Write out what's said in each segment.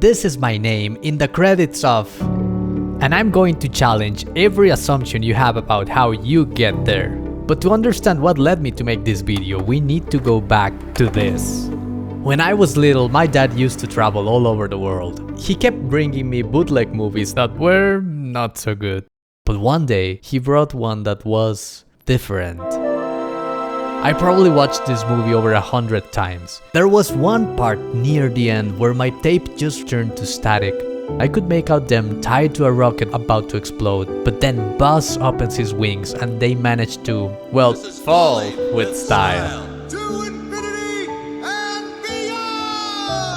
This is my name in the credits of... And I'm going to challenge every assumption you have about how you get there. But to understand what led me to make this video, we need to go back to this. When I was little, my dad used to travel all over the world. He kept bringing me bootleg movies that were not so good. But one day, he brought one that was different. I probably watched this movie over 100 times. There was one part near the end where my tape just turned to static. I could make out them tied to a rocket about to explode, but then Buzz opens his wings and they manage to, well, fall with style.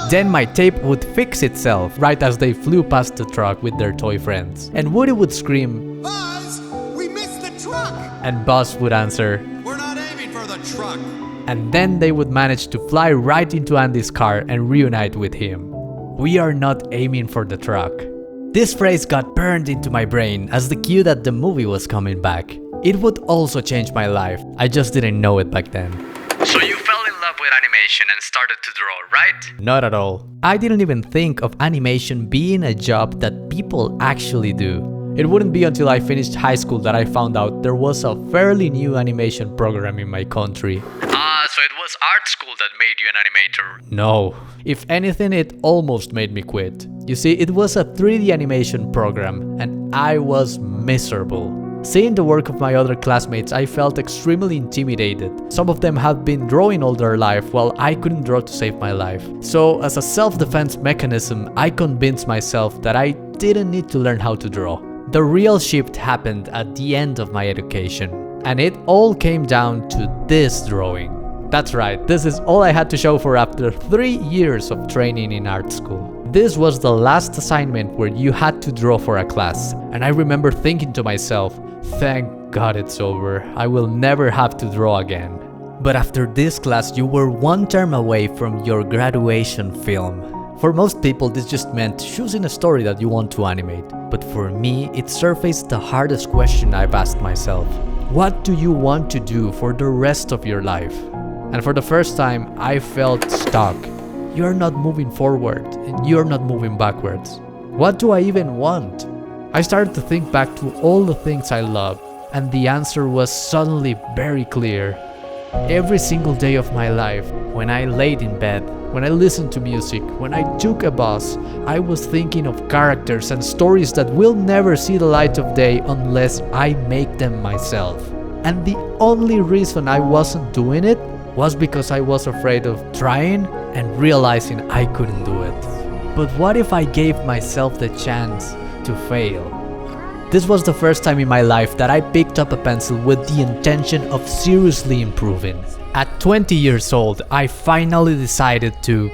Then my tape would fix itself right as they flew past the truck with their toy friends. And Woody would scream, "Buzz, we missed the truck!" And Buzz would answer, "We're not aiming for the truck!" And then they would manage to fly right into Andy's car and reunite with him. "We are not aiming for the truck." This phrase got burned into my brain as the cue that the movie was coming back. It would also change my life. I just didn't know it back then. So you fell in love with animation and started to draw, right? Not at all. I didn't even think of animation being a job that people actually do. It wouldn't be until I finished high school that I found out there was a fairly new animation program in my country. So it was art school that made you an animator? No. If anything, it almost made me quit. You see, it was a 3D animation program and I was miserable. Seeing the work of my other classmates, I felt extremely intimidated. Some of them had been drawing all their life while I couldn't draw to save my life. So as a self-defense mechanism, I convinced myself that I didn't need to learn how to draw. The real shift happened at the end of my education. And it all came down to this drawing. That's right, this is all I had to show for after 3 years of training in art school. This was the last assignment where you had to draw for a class, and I remember thinking to myself, thank God it's over, I will never have to draw again. But after this class, you were one term away from your graduation film. For most people, this just meant choosing a story that you want to animate. But for me, it surfaced the hardest question I've asked myself. What do you want to do for the rest of your life? And for the first time, I felt stuck. You're not moving forward, and you're not moving backwards. What do I even want? I started to think back to all the things I love, and the answer was suddenly very clear. Every single day of my life, when I laid in bed, when I listened to music, when I took a bus, I was thinking of characters and stories that will never see the light of day unless I make them myself. And the only reason I wasn't doing it was because I was afraid of trying and realizing I couldn't do it. But what if I gave myself the chance to fail? This was the first time in my life that I picked up a pencil with the intention of seriously improving. At 20 years old, I finally decided to...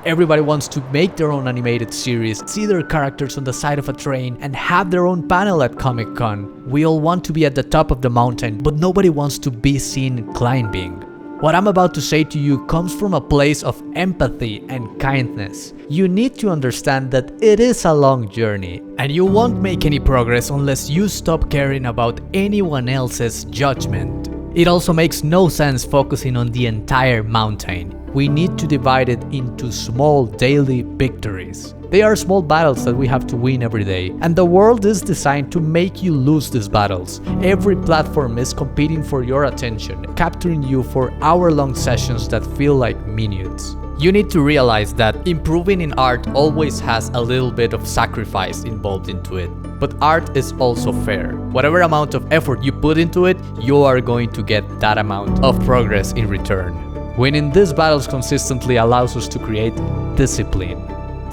Everybody wants to make their own animated series, see their characters on the side of a train, and have their own panel at Comic-Con. We all want to be at the top of the mountain, but nobody wants to be seen climbing. What I'm about to say to you comes from a place of empathy and kindness. You need to understand that it is a long journey, and you won't make any progress unless you stop caring about anyone else's judgment. It also makes no sense focusing on the entire mountain. We need to divide it into small daily victories. They are small battles that we have to win every day, and the world is designed to make you lose these battles. Every platform is competing for your attention, capturing you for hour-long sessions that feel like minutes. You need to realize that improving in art always has a little bit of sacrifice involved into it. But art is also fair. Whatever amount of effort you put into it, you are going to get that amount of progress in return. Winning these battles consistently allows us to create discipline.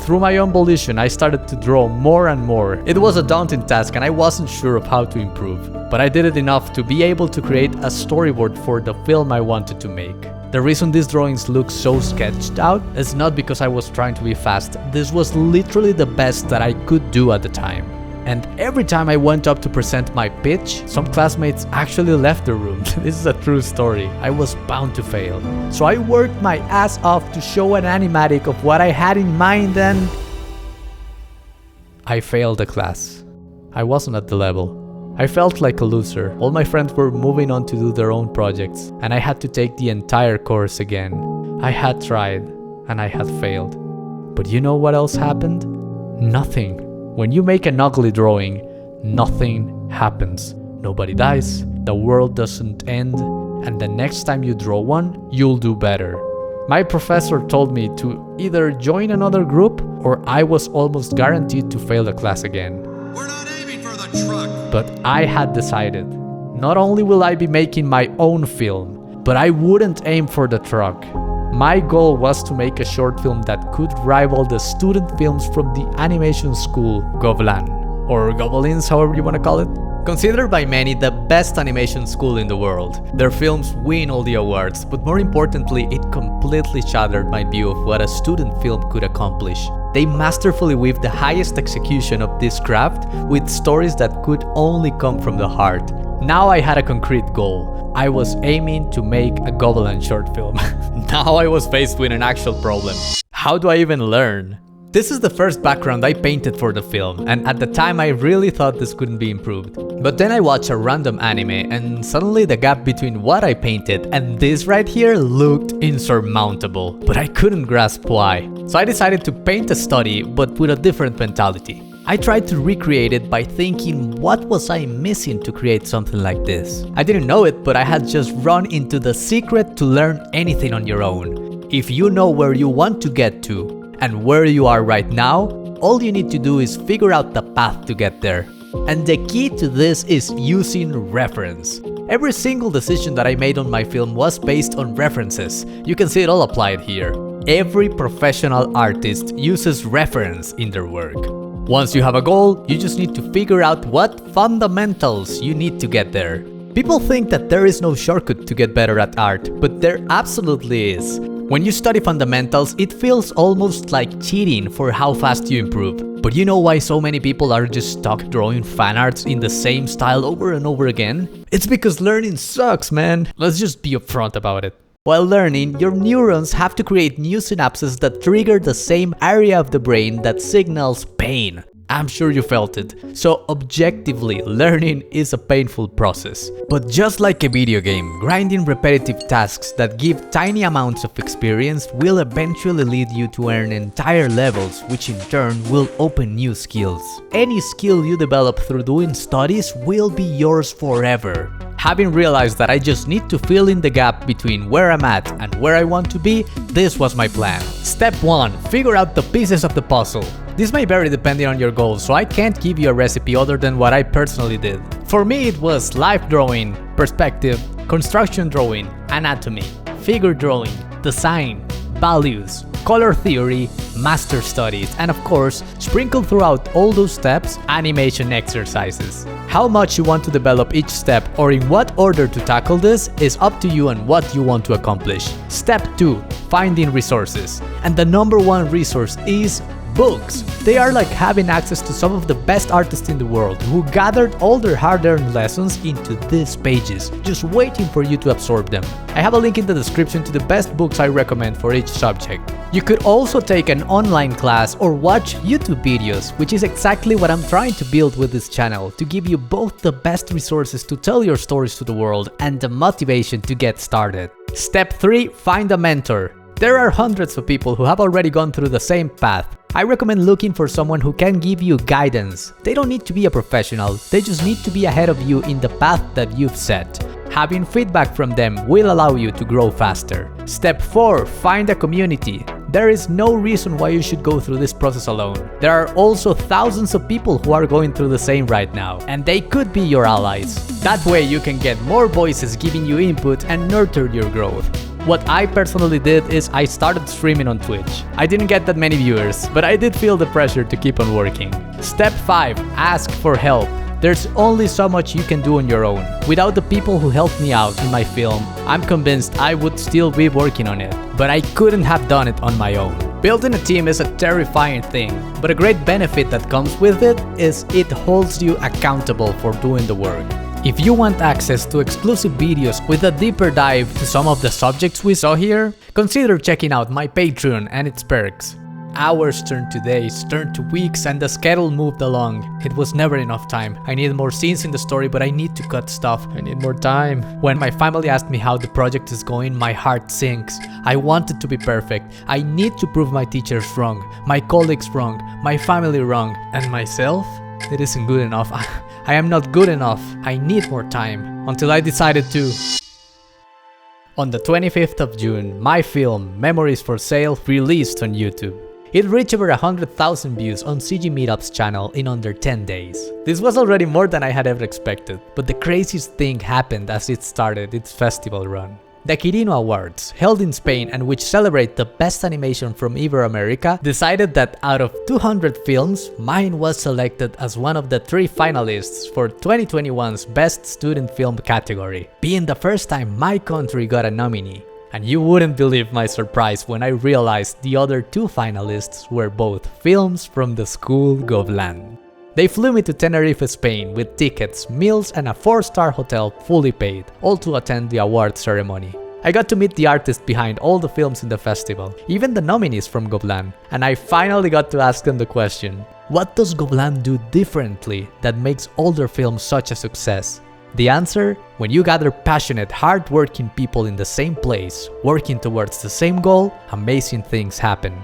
Through my own volition, I started to draw more and more. It was a daunting task and I wasn't sure of how to improve, but I did it enough to be able to create a storyboard for the film I wanted to make. The reason these drawings look so sketched out is not because I was trying to be fast. This was literally the best that I could do at the time. And every time I went up to present my pitch, some classmates actually left the room. This is a true story. I was bound to fail. So I worked my ass off to show an animatic of what I had in mind and... I failed the class. I wasn't at the level. I felt like a loser. All my friends were moving on to do their own projects, and I had to take the entire course again. I had tried, and I had failed. But you know what else happened? Nothing. When you make an ugly drawing, nothing happens. Nobody dies, the world doesn't end, and the next time you draw one, you'll do better. My professor told me to either join another group or I was almost guaranteed to fail the class again. We're not aiming for the truck. But I had decided, not only will I be making my own film, but I wouldn't aim for the truck. My goal was to make a short film that could rival the student films from the animation school Govlan, or Goblins, however you want to call it. Considered by many the best animation school in the world, their films win all the awards, but more importantly, it completely shattered my view of what a student film could accomplish. They masterfully weave the highest execution of this craft with stories that could only come from the heart. Now I had a concrete goal. I was aiming to make a Goblin short film. Now I was faced with an actual problem. How do I even learn? This is the first background I painted for the film, and at the time I really thought this couldn't be improved. But then I watched a random anime, and suddenly the gap between what I painted and this right here looked insurmountable, but I couldn't grasp why. So I decided to paint a study, but with a different mentality. I tried to recreate it by thinking, what was I missing to create something like this? I didn't know it, but I had just run into the secret to learn anything on your own. If you know where you want to get to, and where you are right now, all you need to do is figure out the path to get there. And the key to this is using reference. Every single decision that I made on my film was based on references. You can see it all applied here. Every professional artist uses reference in their work. Once you have a goal, you just need to figure out what fundamentals you need to get there. People think that there is no shortcut to get better at art, but there absolutely is. When you study fundamentals, it feels almost like cheating for how fast you improve. But you know why so many people are just stuck drawing fan arts in the same style over and over again? It's because learning sucks, man. Let's just be upfront about it. While learning, your neurons have to create new synapses that trigger the same area of the brain that signals pain. I'm sure you felt it. So objectively, learning is a painful process. But just like a video game, grinding repetitive tasks that give tiny amounts of experience will eventually lead you to earn entire levels, which in turn will open new skills. Any skill you develop through doing studies will be yours forever. Having realized that I just need to fill in the gap between where I'm at and where I want to be, this was my plan. Step 1. Figure out the pieces of the puzzle. This may vary depending on your goals, so I can't give you a recipe other than what I personally did. For me, it was life drawing, perspective, construction drawing, anatomy, figure drawing, design, values, color theory, master studies, and of course, sprinkled throughout all those steps, animation exercises. How much you want to develop each step or in what order to tackle this is up to you and what you want to accomplish. Step 2. Finding resources. And the number one resource is books. They are like having access to some of the best artists in the world who gathered all their hard-earned lessons into these pages, just waiting for you to absorb them. I have a link in the description to the best books I recommend for each subject. You could also take an online class or watch YouTube videos, which is exactly what I'm trying to build with this channel, to give you both the best resources to tell your stories to the world and the motivation to get started. Step 3. Find a mentor. There are hundreds of people who have already gone through the same path. I recommend looking for someone who can give you guidance. They don't need to be a professional, they just need to be ahead of you in the path that you've set. Having feedback from them will allow you to grow faster. Step 4. Find a community. There is no reason why you should go through this process alone. There are also thousands of people who are going through the same right now, and they could be your allies. That way you can get more voices giving you input and nurture your growth. What I personally did is I started streaming on Twitch. I didn't get that many viewers, but I did feel the pressure to keep on working. Step 5. Ask for help. There's only so much you can do on your own. Without the people who helped me out in my film, I'm convinced I would still be working on it. But I couldn't have done it on my own. Building a team is a terrifying thing, but a great benefit that comes with it is it holds you accountable for doing the work. If you want access to exclusive videos with a deeper dive to some of the subjects we saw here, consider checking out my Patreon and its perks. hours turned to days, turned to weeks, and the schedule moved along. It was never enough time. I needed more scenes in the story, but I need to cut stuff. I need more time. When my family asked me how the project is going, my heart sinks. I want it to be perfect. I need to prove my teachers wrong, my colleagues wrong, my family wrong, and myself? It isn't good enough. I am not good enough. I need more time. Until I decided to. On the 25th of June, my film, Memories for Sale, released on YouTube. It reached over 100,000 views on CG Meetup's channel in under 10 days. This was already more than I had ever expected, but the craziest thing happened as it started its festival run. The Quirino Awards, held in Spain and which celebrate the best animation from Iberoamerica, decided that out of 200 films, mine was selected as one of the 3 finalists for 2021's Best Student Film category, being the first time my country got a nominee. And you wouldn't believe my surprise when I realized the other 2 finalists were both films from the school Goblan. They flew me to Tenerife, Spain with tickets, meals and a 4-star hotel fully paid, all to attend the award ceremony. I got to meet the artists behind all the films in the festival, even the nominees from Goblan, and I finally got to ask them the question, what does Goblan do differently that makes all their films such a success? The answer? When you gather passionate, hard-working people in the same place, working towards the same goal, amazing things happen.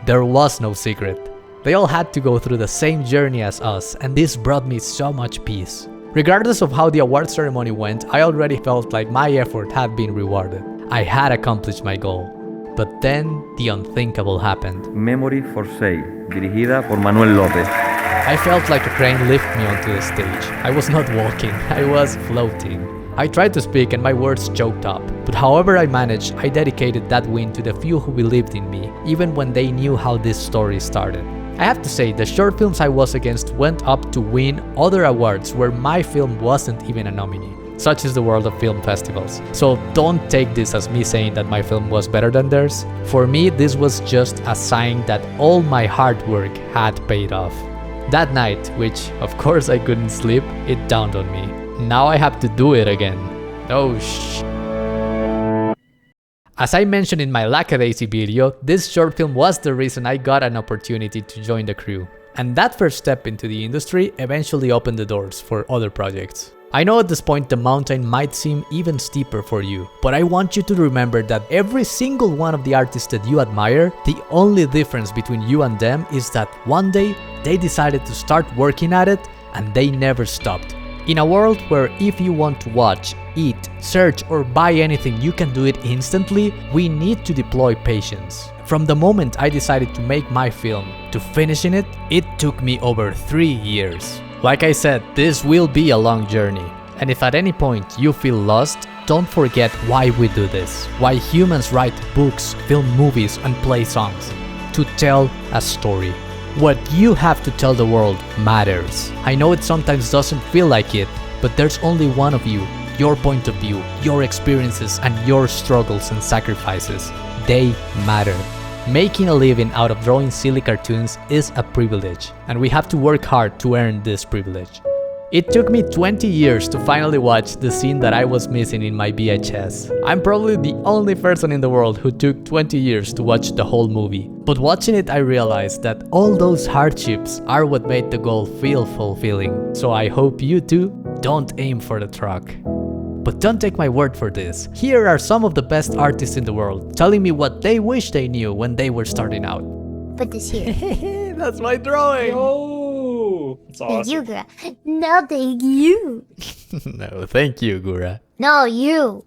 There was no secret. They all had to go through the same journey as us, and this brought me so much peace. Regardless of how the award ceremony went, I already felt like my effort had been rewarded. I had accomplished my goal. But then, the unthinkable happened. Memory for Sale, dirigida por Manuel López. I felt like a crane lifted me onto the stage. I was not walking, I was floating. I tried to speak and my words choked up, but however I managed, I dedicated that win to the few who believed in me, even when they knew how this story started. I have to say, the short films I was against went up to win other awards where my film wasn't even a nominee. Such is the world of film festivals. So don't take this as me saying that my film was better than theirs. For me, this was just a sign that all my hard work had paid off. That night, which of course I couldn't sleep, it dawned on me. Now I have to do it again. Oh shh. As I mentioned in my Lackadaisy video, this short film was the reason I got an opportunity to join the crew. And that first step into the industry eventually opened the doors for other projects. I know at this point the mountain might seem even steeper for you, but I want you to remember that every single one of the artists that you admire, the only difference between you and them is that one day they decided to start working at it and they never stopped. In a world where if you want to watch, eat, search or buy anything you can do it instantly, we need to deploy patience. From the moment I decided to make my film to finishing it, it took me over 3 years. Like I said, this will be a long journey. And if at any point you feel lost, don't forget why we do this. Why humans write books, film movies and play songs. To tell a story. What you have to tell the world matters. I know it sometimes doesn't feel like it, but there's only one of you, your point of view, your experiences, and your struggles and sacrifices. They matter. Making a living out of drawing silly cartoons is a privilege, and we have to work hard to earn this privilege. It took me 20 years to finally watch the scene that I was missing in my VHS. I'm probably the only person in the world who took 20 years to watch the whole movie. But watching it, I realized that all those hardships are what made the goal feel fulfilling. So I hope you too don't aim for the truck. But don't take my word for this. Here are some of the best artists in the world telling me what they wish they knew when they were starting out. Put this here. That's my drawing! Oh, it's Thank awesome. you, Gura. No, thank you. No, thank you, Gura. No, you.